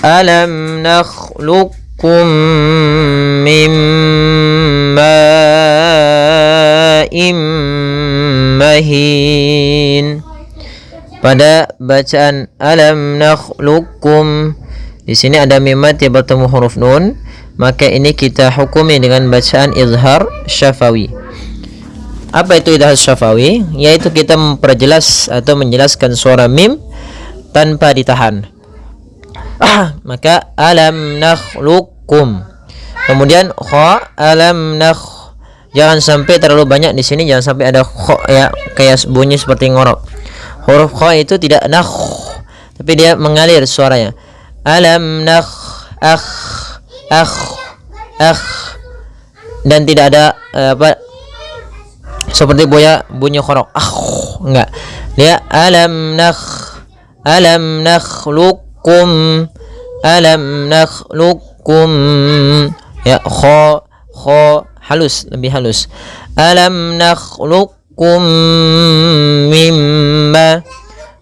Alam nakhluqukum min ma'im mahin. Pada bacaan alam nakhluqukum, di sini ada mim mad yang bertemu huruf nun, maka ini kita hukumi dengan bacaan izhar syafawi. Apa itu izhar syafawi? Yaitu kita memperjelas atau menjelaskan suara mim tanpa ditahan. Maka alam nakhluqukum. Kemudian kha alam nakh. Jangan sampai terlalu banyak di sini, jangan sampai ada kha ya kayak bunyi seperti ngorok. Huruf kha itu tidak nakh, tapi dia mengalir suaranya. Alam nakh dan tidak ada seperti bunyi khorok enggak, dia alam nakhluqukum ya kha halus, lebih halus. Alam nakhluqukum mimma.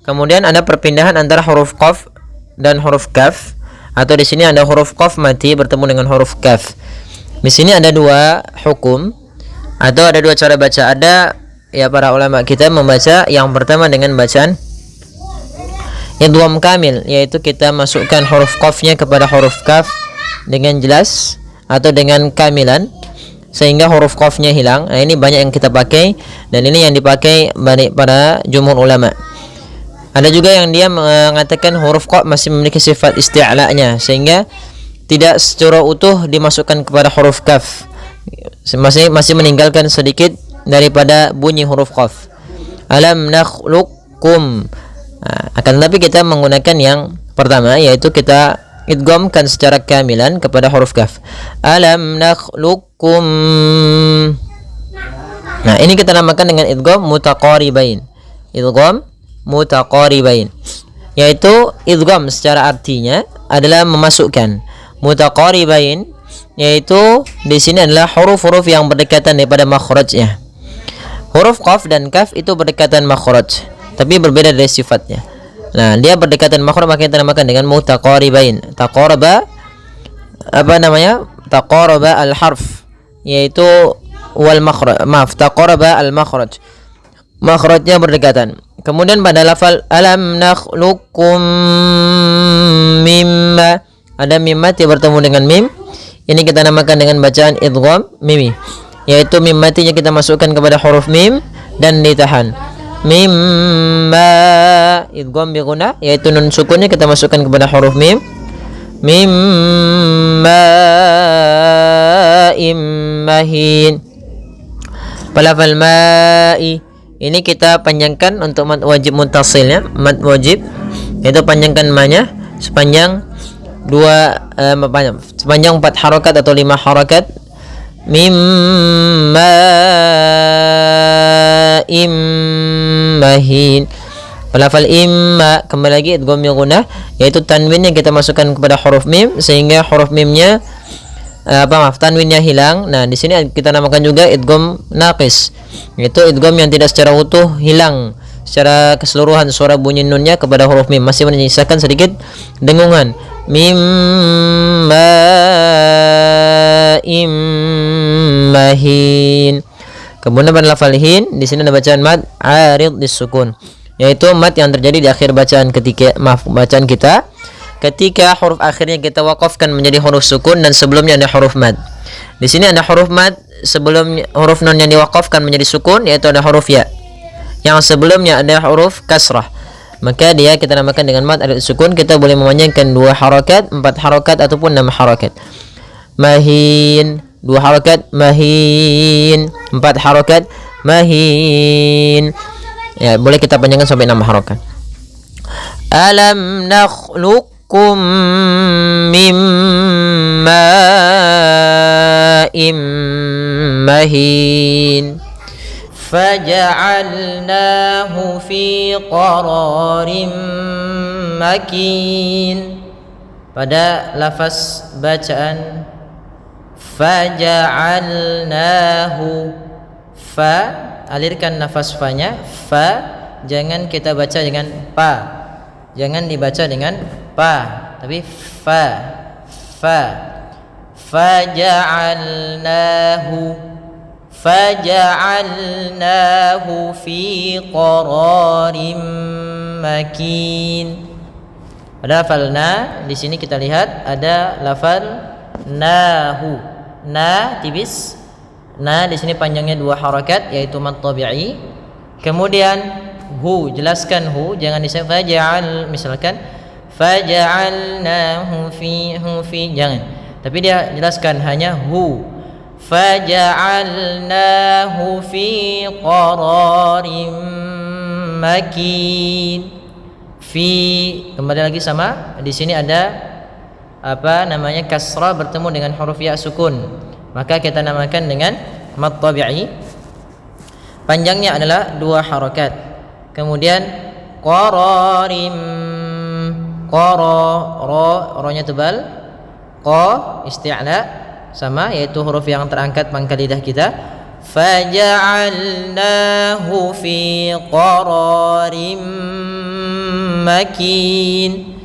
Kemudian ada perpindahan antara huruf qaf dan huruf kaf, atau di sini ada huruf qaf mati bertemu dengan huruf kaf. Di sini ada dua hukum atau ada dua cara baca. Ada ya para ulama kita membaca yang pertama dengan bacaan idgham kamil, yaitu kita masukkan huruf qafnya kepada huruf kaf dengan jelas atau dengan kamilan sehingga huruf qafnya hilang. Nah, ini banyak yang kita pakai dan ini yang dipakai banyak pada jumhur ulama. Ada juga yang dia mengatakan huruf qaf masih memiliki sifat isti'la'nya sehingga tidak secara utuh dimasukkan kepada huruf kaf. Masih meninggalkan sedikit daripada bunyi huruf qaf. Alam nakhluqukum. Akan tetapi kita menggunakan yang pertama, yaitu kita idghamkan secara kamilan kepada huruf kaf. Alam nakhluqukum. Nah, ini kita namakan dengan idgham mutaqaribain. Idgham mutaqaribain, yaitu idgham secara artinya adalah memasukkan. Mutaqaribain yaitu di sini adalah huruf-huruf yang berdekatan daripada makhrajnya. Huruf qaf dan kaf itu berdekatan makhraj, tapi berbeda dari sifatnya. Nah, dia berdekatan makhraj maka kita namakan dengan mutaqaribain. Taqaraba taqaraba al-harf, yaitu wal makhraj. Taqaraba al-makhraj. Makhrajnya berdekatan. Kemudian pada lafal alam nakhluqukum mimma, ada mim mati bertemu dengan mim. Ini kita namakan dengan bacaan idgham mimi, yaitu mim matinya kita masukkan kepada huruf mim dan ditahan. Mimma, idgham bi gunah, yaitu nun sukunnya kita masukkan kepada huruf mim. Mimma immahin. Lafal ma'i ini kita panjangkan untuk mad wajib muttasilnya, mad wajib, yaitu panjangkan ma-nya sepanjang sepanjang 4 harakat atau 5 harakat. Mimma immahin. Lafal imma kembali lagi idgham gunah, yaitu tanwin yang kita masukkan kepada huruf mim sehingga huruf mimnya tanwinnya hilang. Nah, di sini kita namakan juga idgham naqis, yaitu idgham yang tidak secara utuh hilang secara keseluruhan suara bunyi nunnya kepada huruf mim, masih menyisakan sedikit dengungan. Mimma immahin. Kemudian pada lafal hin, di sini ada bacaan mad arid disukun, yaitu mad yang terjadi di akhir bacaan kita ketika huruf akhirnya kita wakafkan menjadi huruf sukun dan sebelumnya ada huruf mad. Di sini ada huruf mad sebelum huruf nun yang diwakafkan menjadi sukun, yaitu ada huruf ya. Yang sebelumnya ada huruf kasrah, maka dia kita namakan dengan mad arid sukun. Kita boleh memanjangkan 2 harakat, 4 harakat ataupun 6 harakat. Mahin 2 harakat, mahin 4 harakat, mahin. Ya, boleh kita panjangkan sampai 6 harakat. Alam nakhluqukum min ma'im mahin faja'alnahu fi qararin makin. Pada lafaz bacaan faja'alnahu, fa alirkan nafas fa-nya, fa jangan kita baca dengan pa, jangan dibaca dengan pa, tapi fa faja'alnahu fi qararim makin. Pada lafal na di sini kita lihat ada lafal nahu. Na tipis. Na di sini panjangnya 2 harakat yaitu mad tabi'i. Kemudian hu, jelaskan hu, jangan disebut faja'al, misalkan faja'alnahu fi jangan. Tapi dia jelaskan hanya hu. Faja'alnahu fi qararim makin. Fi, kembali lagi sama. Di sini ada kasrah bertemu dengan huruf ya sukun. Maka kita namakan dengan mad tabi'i. Panjangnya adalah 2 harakat. Kemudian qararim, ro-nya tebal, isti'la sama, yaitu huruf yang terangkat pangkal lidah kita. Faja'alnahu fi qararim makin.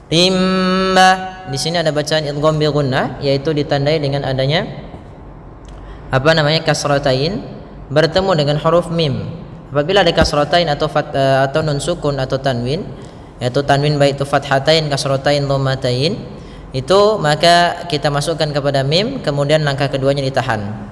Rimma, di sini ada bacaan idgham bi gunnah, yaitu ditandai dengan adanya kasratain bertemu dengan huruf mim. Apabila ada kasratain atau nun sukun atau tanwin, yaitu tanwin baik itu fathatain, kasratain, dhammatain, itu maka kita masukkan kepada mim, kemudian langkah keduanya ditahan.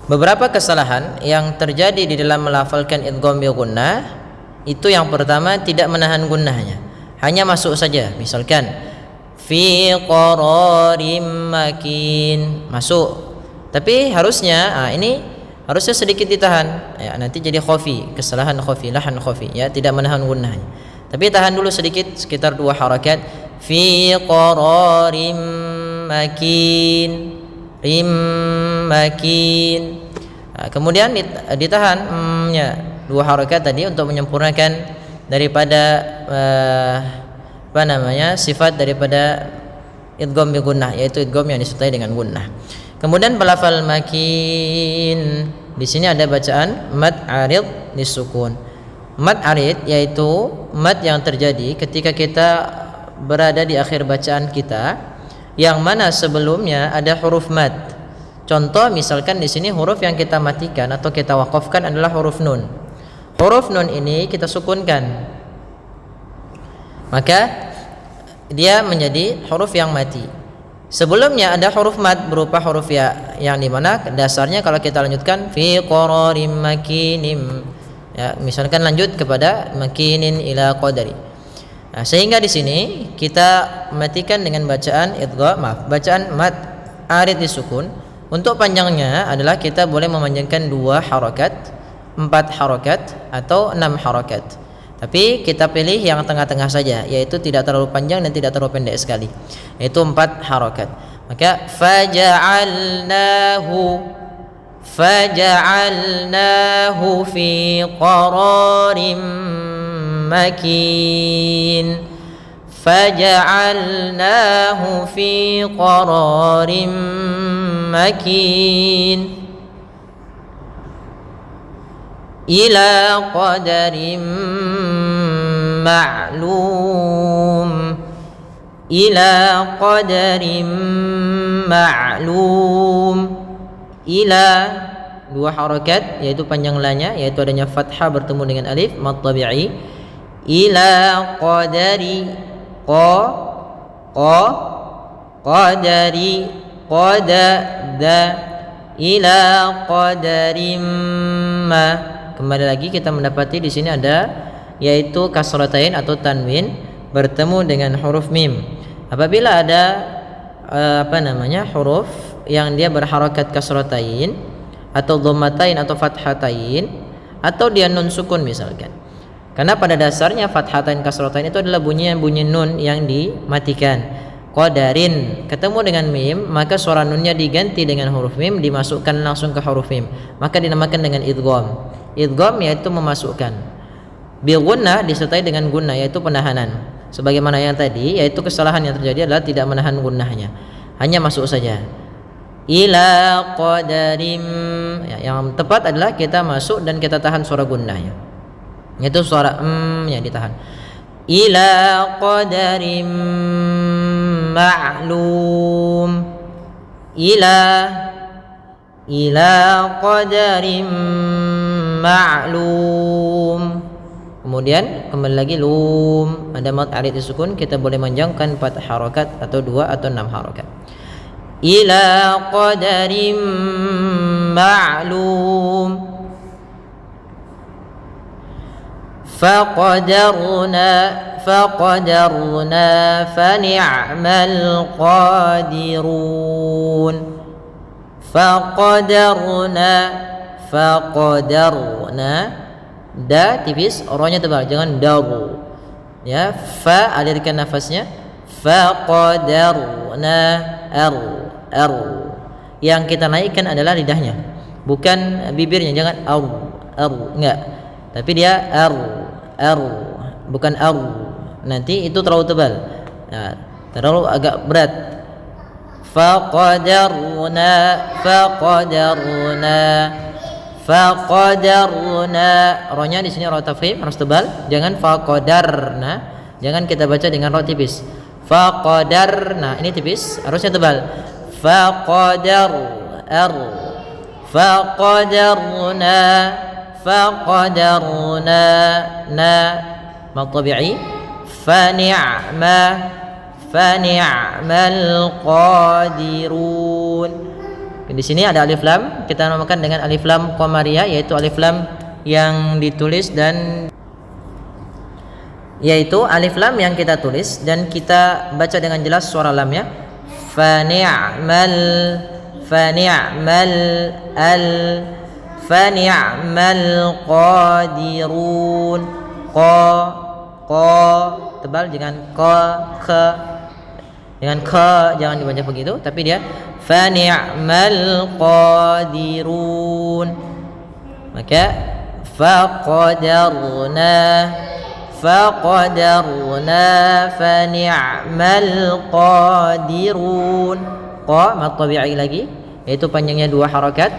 Beberapa kesalahan yang terjadi di dalam melafalkan idgham bi gunnah, itu yang pertama tidak menahan gunnahnya, hanya masuk saja. Misalkan fi qararim makin, masuk, tapi harusnya ini harusnya sedikit ditahan ya, nanti jadi khafi, kesalahan khafi, lahan khafi ya, tidak menahan gunnahnya. Tapi tahan dulu sedikit, sekitar 2 harakat. Fi qararim makin, rim makin. Kemudian ditahan ya 2 harakat tadi untuk menyempurnakan daripada sifat daripada idgham bi gunnah, yaitu idgham yang disertai dengan gunnah. Kemudian balafal makin, di sini ada bacaan mad arid disukun. Mad arid yaitu mad yang terjadi ketika kita berada di akhir bacaan kita, yang mana sebelumnya ada huruf mad. Contoh misalkan di sini huruf yang kita matikan atau kita wakafkan adalah huruf nun. Huruf nun ini kita sukunkan, maka dia menjadi huruf yang mati. Sebelumnya ada huruf mad berupa huruf ya, yang dimana dasarnya kalau kita lanjutkan fi qararim makinim ya, misalkan lanjut kepada makinin ila qadari. Sehingga di sini kita matikan dengan bacaan bacaan mad arid disukun. Untuk panjangnya adalah kita boleh memanjangkan 2 harakat, 4 harakat atau 6 harakat. Tapi kita pilih yang tengah-tengah saja, yaitu tidak terlalu panjang dan tidak terlalu pendek sekali, yaitu 4 harakat. Maka faja'alnahu fi qararim makin. Faja'alnahu fi qararim makin ila qadarim ma'lum. Ila qadarim ma'lum. Ila 2 harakat, yaitu panjang lanya, yaitu adanya fathah bertemu dengan alif mad tabi'i. Ila qadari qadari qadada ila qadarim ma. Kembali lagi kita mendapati di sini ada yaitu kasratain atau tanwin bertemu dengan huruf mim. Apabila ada huruf yang dia berharakat kasratain atau dhammatain atau fathatain atau dia nun sukun misalkan. Karena pada dasarnya fathatain kasratain itu adalah bunyi nun yang dimatikan. Qadarin ketemu dengan mim, maka suara nunnya diganti dengan huruf mim, dimasukkan langsung ke huruf mim, maka dinamakan dengan idgham. Idgham yaitu memasukkan. Bil gunnah disertai dengan gunnah, yaitu penahanan. Sebagaimana yang tadi, yaitu kesalahan yang terjadi adalah tidak menahan gunnahnya, hanya masuk saja. Ila qadarim, ya, yang tepat adalah kita masuk dan kita tahan suara gunnahnya. Itu suara yang ditahan. Ila qadarim ma'lum. Ila qadarim ma'lum. Kemudian kembali lagi lum, ada mad arid disukun, kita boleh manjangkan 4 harakat atau 2 atau 6 harakat. Ila qadarim ma'lum. Faqadarna fani'mal qadirun. Faqadarna da tipis, rohnya tebal, jangan daru ya. Fa alirkan nafasnya. Faqadarna yang kita naikkan adalah lidahnya, bukan bibirnya. Jangan enggak, tapi dia bukan nanti itu terlalu tebal, nah, terlalu agak berat. Faqadarna rohnya di sini roh tafkhim harus tebal, jangan faqadarna, jangan kita baca dengan roh tipis. Faqadarna ini tipis, harusnya tebal. Faqadarna na mad tabi'i. Fani'mal qadirun. Di sini ada alif lam, kita namakan dengan alif lam qamariyah, yaitu alif lam yang ditulis dan yaitu alif lam yang kita tulis dan kita baca dengan jelas suara lamnya. Fani'mal qadirun. Qa tebal, dengan dengan jangan dibaca begitu, tapi dia fani'mal qadirun. Maka faqadarna fani'mal qadirun. Qa mad tabi'i lagi, yaitu panjangnya 2 harakat,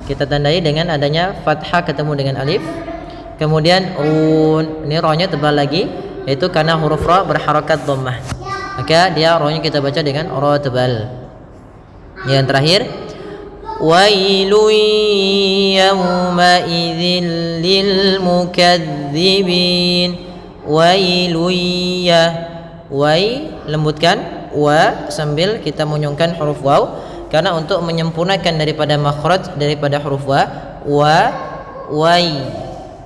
kita tandai dengan adanya fathah ketemu dengan alif. Kemudian ini rohnya tebal lagi, yaitu karena huruf ra berharakat dhammah, maka dia rohnya kita baca dengan ra tebal. Yang terakhir, wailun yawma idzil lil mukadzibin. Wailun ya, wai lembutkan wa sambil kita munyungkan huruf waw, karena untuk menyempurnakan daripada makhraj daripada huruf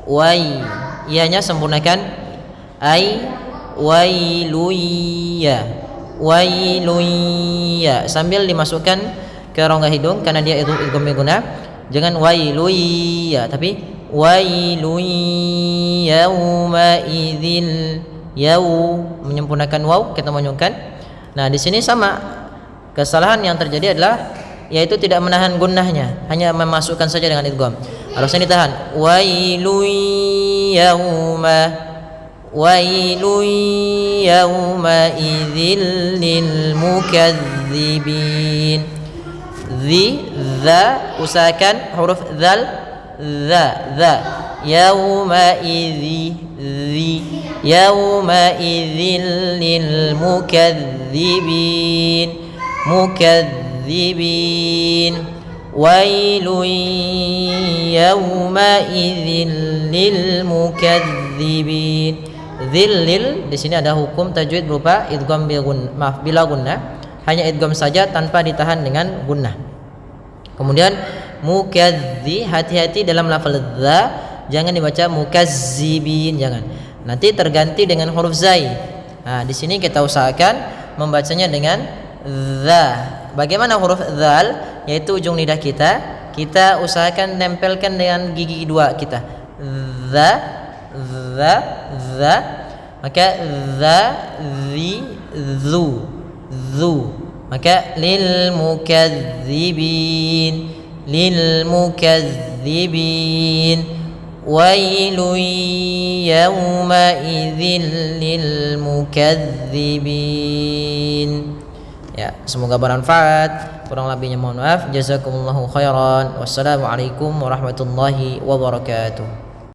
wai ianya sempurnakan ai wailuya sambil dimasukkan ke rongga hidung karena dia itu idgham guna. Jangan wailuya, tapi wailuya yauma idzil, menyempurnakan waw kita menyungkan. Nah, di sini sama, kesalahan yang terjadi adalah yaitu tidak menahan gunnahnya, hanya memasukkan saja dengan idgham. Harusnya ditahan. Wailun yauma idzil lil mukadzibin. Dha usahakan huruf dzal, dha yauma idzil lil mukadzibin. Wailun yauma idzil lil mukadzibin. Dzillil di sini ada hukum tajwid berupa idgham bila gunnah, hanya idgham saja tanpa ditahan dengan gunnah. Kemudian mukadzi, hati-hati dalam lafal dza, jangan dibaca mukazzibin, jangan. Nanti terganti dengan huruf zai. Nah, di sini kita usahakan membacanya dengan dza. Bagaimana huruf dzal, yaitu ujung lidah kita usahakan tempelkan dengan gigi 2 kita. Dza, maka dza, zi, zu. Maka lil mukadzibin. Wailun yauma idzil lil mukadzibin. Ya, semoga bermanfaat. Kurang lebihnya mohon maaf. Jazakumullahu khairan. Wassalamualaikum warahmatullahi wabarakatuh.